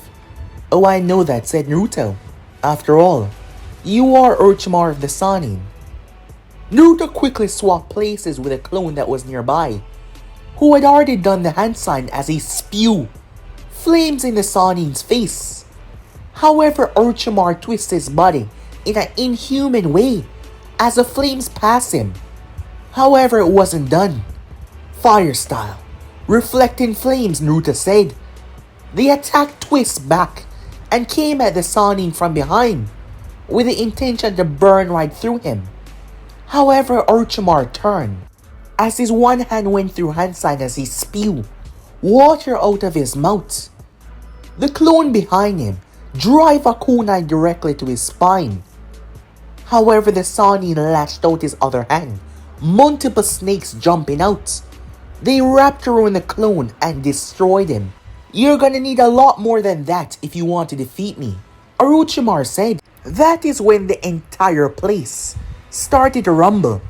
Oh, I know that, said Naruto. After all, you are Orochimaru of the Sannin. Naruto quickly swapped places with a clone that was nearby, who had already done the hand sign as he spewed flames in the Sannin's face. However, Orochimaru twisted his body in an inhuman way as the flames passed him. However, it wasn't done. Fire style, reflecting flames, Naruto said. The attack twists back and came at the Sannin from behind, with the intention to burn right through him. However, Orochimaru turned, as his one hand went through hand sign as he spewed water out of his mouth. The clone behind him drive a kunai directly to his spine. However, the Sannin lashed out his other hand, multiple snakes jumping out. They wrapped around the clone and destroyed him. You're gonna need a lot more than that if you want to defeat me, Orochimaru said. That is when the entire place started to rumble.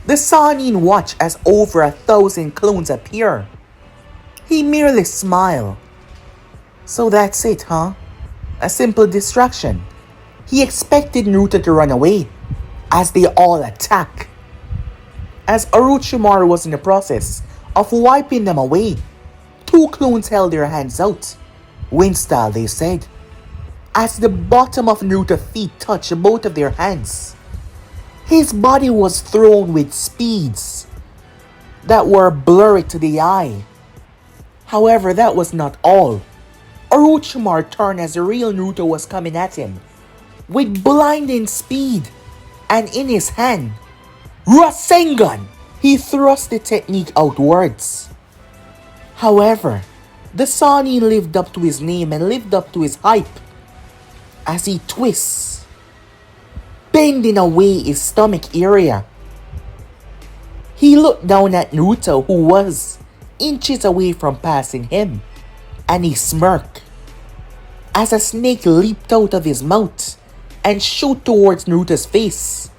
The Sannin watched as over 1,000 clones appear. He merely smiled. So that's it, huh? A simple distraction. He expected Naruto to run away as they all attack. As Orochimaru was in the process of wiping them away, two clones held their hands out. Wind style, they said. As the bottom of Naruto's feet touched both of their hands, his body was thrown with speeds that were blurry to the eye. However, that was not all. Orochimaru turned as the real Naruto was coming at him with blinding speed, and in his hand, Rasengan! He thrust the technique outwards. However, the Sannin lived up to his name and lived up to his hype as he twists, bending away his stomach area. He looked down at Naruto, who was inches away from passing him, and he smirked as a snake leaped out of his mouth and shot towards Naruto's face.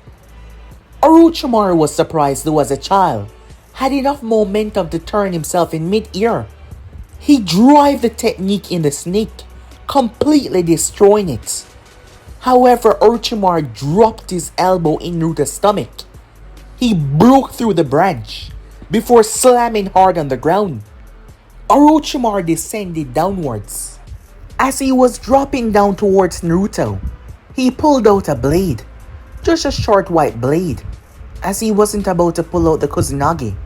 Orochimaru was surprised though as a child, had enough momentum to turn himself in mid-air. He drove the technique in the snake, completely destroying it. However, Orochimaru dropped his elbow in Naruto's stomach. He broke through the branch before slamming hard on the ground. Orochimaru descended downwards. As he was dropping down towards Naruto, he pulled out a blade, just a short white blade, as he wasn't about to pull out the Kusanagi.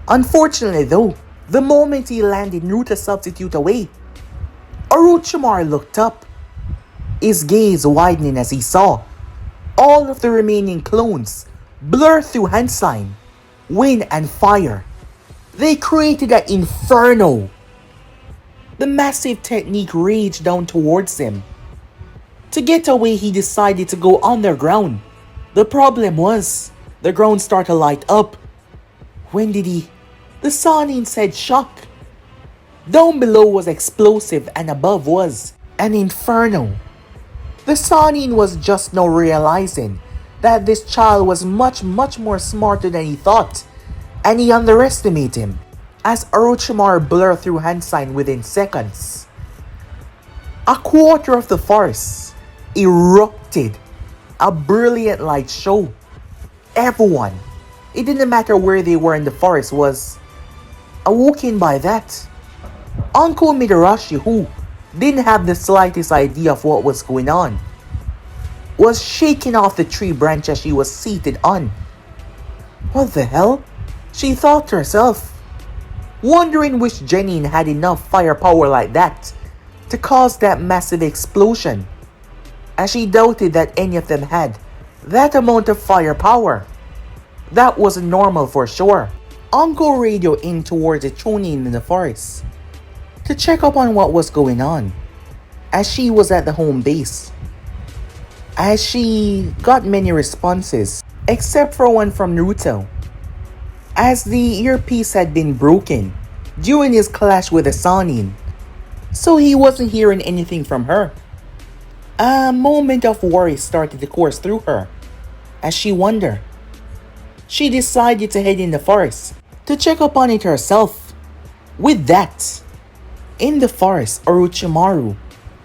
Unfortunately though, the moment he landed, Naruto substituted away. Orochimaru looked up, his gaze widening as he saw all of the remaining clones blur through hand sign, wind and fire. They created an inferno. The massive technique raged down towards him. To get away, he decided to go underground. The problem was, the ground started to light up. When did he? The Sanin said shock. Down below was explosive and above was an inferno. The Sanin was just now realizing that this child was much more smarter than he thought, and he underestimated him as Orochimaru blurred through hand sign within seconds. A quarter of the forest erupted, a brilliant light show. Everyone, it didn't matter where they were in the forest, was awoken by that. Uncle Midarashi, who didn't have the slightest idea of what was going on, was shaking off the tree branch as she was seated on. What the hell? She thought to herself, wondering which Chunin had enough firepower like that to cause that massive explosion, as she doubted that any of them had that amount of firepower. That wasn't normal for sure. Uncle radioed in towards the Chunin in the forest to check up on what was going on, as she was at the home base. As she got many responses, except for one from Naruto, as the earpiece had been broken during his clash with the Sanin, so he wasn't hearing anything from her. A moment of worry started to course through her, as she wondered. She decided to head in the forest to check up on it herself. With that, in the forest, Orochimaru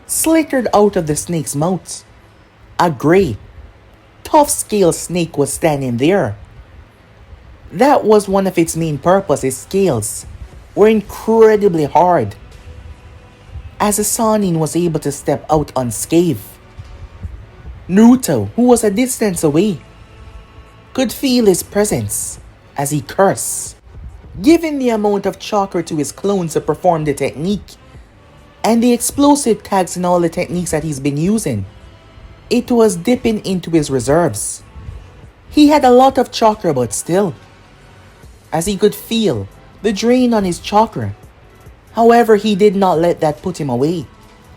slickered out of the snake's mouth. A grey, tough-scaled snake was standing there. That was one of its main purposes. Its scales were incredibly hard, as the Sanin was able to step out unscathed. Naruto, who was a distance away, could feel his presence as he cursed. Given the amount of chakra to his clones to perform the technique, and the explosive tags and all the techniques that he's been using, it was dipping into his reserves. He had a lot of chakra, but still, as he could feel the drain on his chakra. However, he did not let that put him away.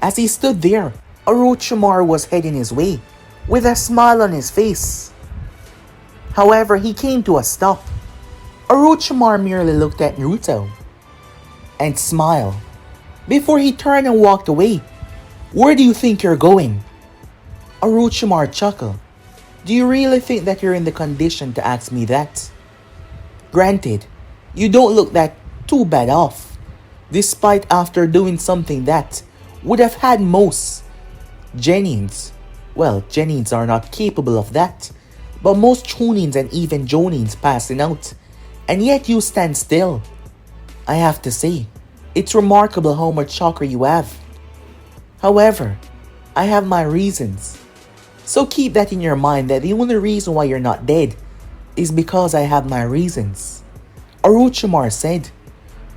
As he stood there, Orochimaru was heading his way with a smile on his face. However, he came to a stop. Orochimaru merely looked at Naruto and smiled before he turned and walked away. Where do you think you're going? Orochimaru chuckled. Do you really think that you're in the condition to ask me that? Granted, you don't look that too bad off, despite after doing something that would have had most Genins. Well, Genins are not capable of that, but most Chunins and even Jonins passing out, and yet you stand still. I have to say, it's remarkable how much chakra you have. However, I have my reasons. So keep that in your mind, that the only reason why you're not dead is because I have my reasons. Orochimaru said,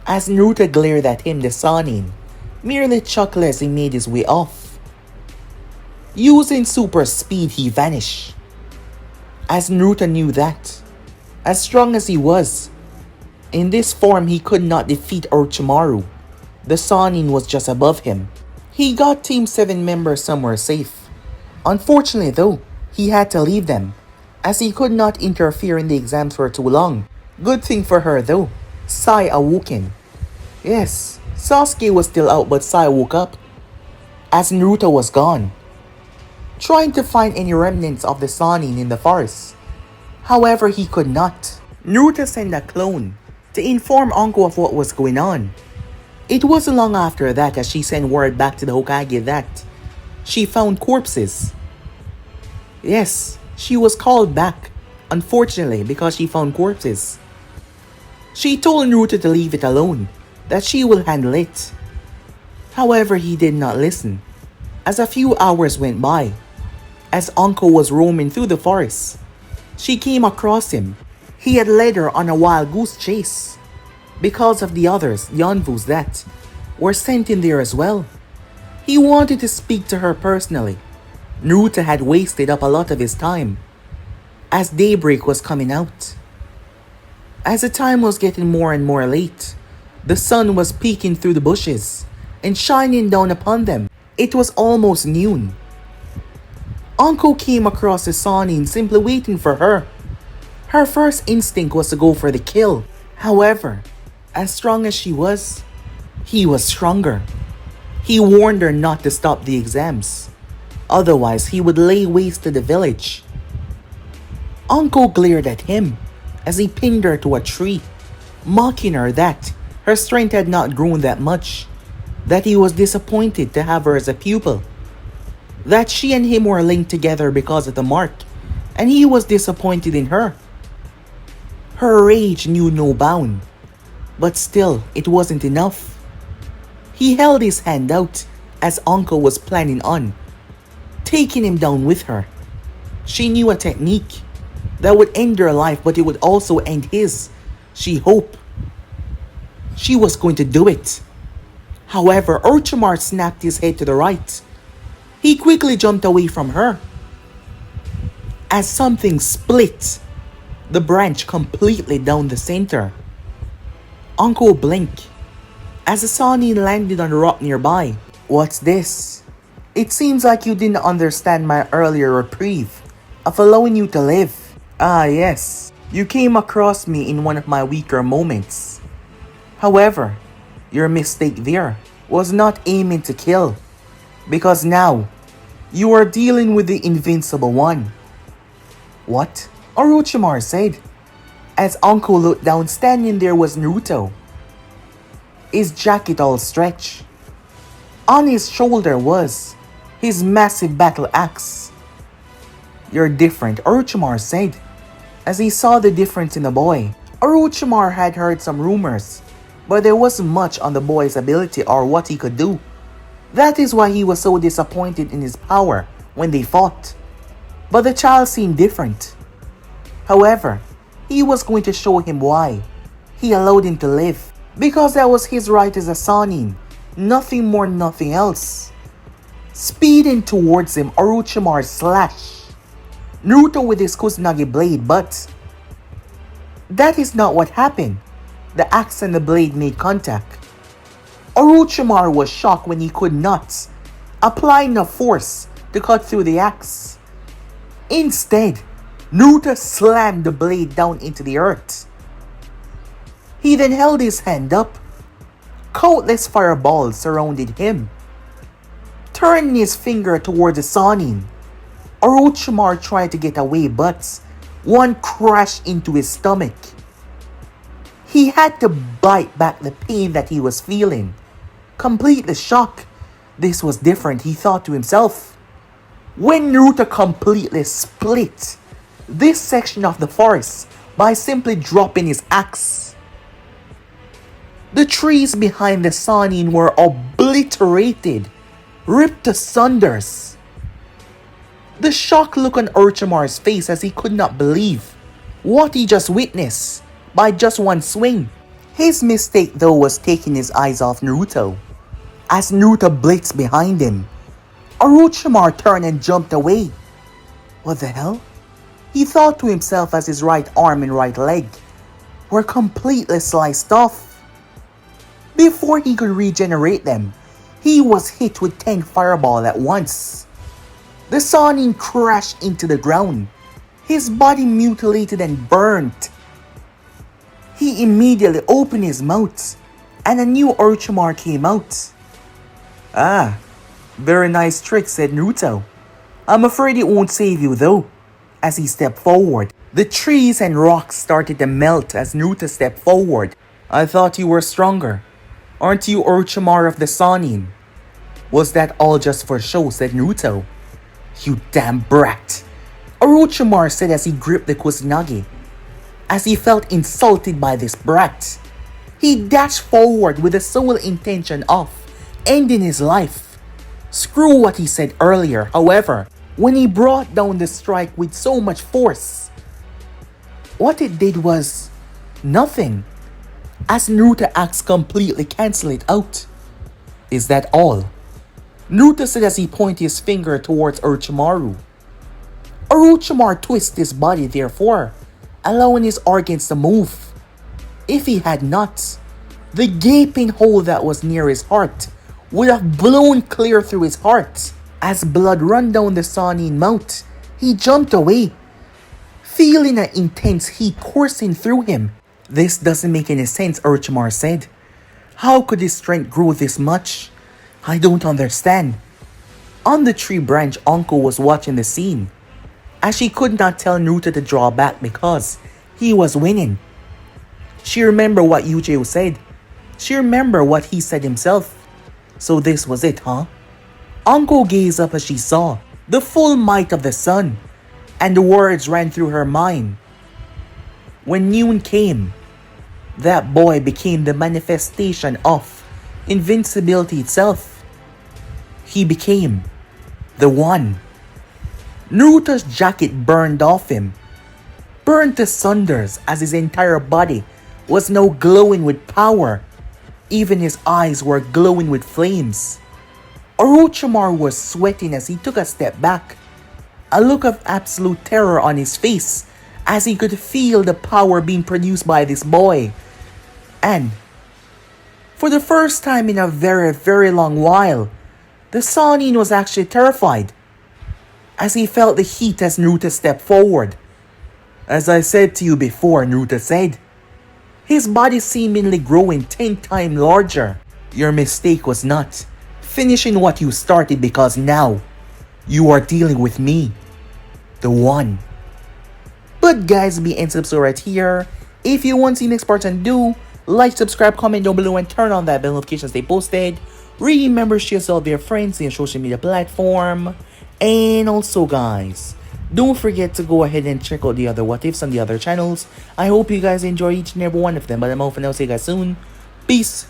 as Naruto glared at him. The Sanin merely chuckled as he made his way off. Using super speed, he vanished. As Naruto knew that, as strong as he was, in this form he could not defeat Orochimaru. The Sanin was just above him. He got Team 7 members somewhere safe. Unfortunately though, he had to leave them, as he could not interfere in the exams for too long. Good thing for her though, Sai awoken. Yes, Sasuke was still out, but Sai woke up, as Naruto was gone. Trying to find any remnants of the Sanin in the forest, However, he could not. Naruto sent a clone to inform Anko of what was going on. It wasn't long after that as she sent word back to the Hokage that she found corpses. Yes, she was called back, unfortunately, because she found corpses. She told Naruto to leave it alone, that she will handle it. However, he did not listen. As a few hours went by, as Anko was roaming through the forest, she came across him. He had led her on a wild goose chase because of the others, the Yonvus that were sent in there as well. He wanted to speak to her personally. Naruto had wasted up a lot of his time as daybreak was coming out. As the time was getting more and more late, the sun was peeking through the bushes and shining down upon them. It was almost noon. Anko came across the Sanin simply waiting for her. Her first instinct was to go for the kill. However, as strong as she was, he was stronger. He warned her not to stop the exams. Otherwise, he would lay waste to the village. Anko glared at him as he pinned her to a tree, mocking her that her strength had not grown that much, that he was disappointed to have her as a pupil, that she and him were linked together because of the mark, and he was disappointed in her. Her rage knew no bound, but still it wasn't enough. He held his hand out as Anko was planning on taking him down with her. She knew a technique that would end her life, but it would also end his. She hoped. She was going to do it. However, Orochimaru snapped his head to the right. He quickly jumped away from her as something split the branch completely down the center. Anko blinked as the Sanin landed on the rock nearby. What's this? It seems like you didn't understand my earlier reprieve of allowing you to live. Ah yes, you came across me in one of my weaker moments. However, your mistake there was not aiming to kill, because now you are dealing with the invincible one. What? Orochimaru said, as Anko looked down. Standing there was Naruto, his jacket all stretched. On his shoulder was his massive battle axe. You're different, Orochimaru said, as he saw the difference in the boy. Orochimaru had heard some rumors, but there wasn't much on the boy's ability or what he could do. That is why he was so disappointed in his power when they fought. But the child seemed different. However, he was going to show him why he allowed him to live, because that was his right as a Sanin, nothing more, nothing else. Speeding towards him, Orochimaru slashed Naruto with his Kusanagi blade, but that is not what happened. The axe and the blade made contact. Orochimaru was shocked when he could not apply enough force to cut through the axe. Instead, Naruto slammed the blade down into the earth. He then held his hand up. Countless fireballs surrounded him. Turning his finger towards the Sanin, Orochimaru tried to get away, but one crashed into his stomach. He had to bite back the pain that he was feeling. Completely shocked. This was different, he thought to himself. When Naruto completely split this section of the forest by simply dropping his axe, the trees behind the Sanin were obliterated, ripped to sunders. The shocked look on Orochimaru's face as he could not believe what he just witnessed by just one swing. His mistake though was taking his eyes off Naruto. As Naruto blitzed behind him, Orochimaru turned and jumped away. What the hell? He thought to himself as his right arm and right leg were completely sliced off. Before he could regenerate them, he was hit with 10 fireballs at once. The Sanin crashed into the ground, his body mutilated and burnt. He immediately opened his mouth, and a new Orochimaru came out. Ah, very nice trick, said Naruto. I'm afraid it won't save you though, as he stepped forward. The trees and rocks started to melt as Naruto stepped forward. I thought you were stronger. Aren't you Orochimaru of the Chunin? Was that all just for show, said Naruto. You damn brat. Orochimaru said as he gripped the Kusanagi. As he felt insulted by this brat, he dashed forward with the sole intention of ending his life. Screw what he said earlier, however, when he brought down the strike with so much force, what it did was nothing, as Naruto acts completely cancel it out. Is that all? Naruto said as he pointed his finger towards Orochimaru. Orochimaru twisted his body therefore, allowing his organs to move. If he had not, the gaping hole that was near his heart would have blown clear through his heart. As blood ran down the Chunin mouth, he jumped away, feeling an intense heat coursing through him. This doesn't make any sense, Orochimaru said. How could his strength grow this much? I don't understand. On the tree branch, Anko was watching the scene, as she could not tell Naruto to draw back because he was winning. She remembered what Yuji said. She remembered what he said himself. So this was it, huh? Anko gazed up as she saw the full might of the sun, and the words ran through her mind. When noon came, that boy became the manifestation of invincibility itself. He became the one. Naruto's jacket burned off him, burned to cinders as his entire body was now glowing with power. Even his eyes were glowing with flames. Orochimaru was sweating as he took a step back, a look of absolute terror on his face as he could feel the power being produced by this boy. And for the first time in a very long while, the Chunin was actually terrified as he felt the heat as Naruto stepped forward. As I said to you before, Naruto said, his body seemingly growing 10 times larger. Your mistake was not finishing what you started, because now you are dealing with me, the one. But guys, be end episode right here. If you want to see next part, and do like, subscribe, comment down below, and turn on that bell notification stay posted. Remember, share this with your friends in your social media platform. And also guys, don't forget to go ahead and check out the other what ifs on the other channels. I hope you guys enjoy each and every one of them. But I'm out for now. See you guys soon. Peace.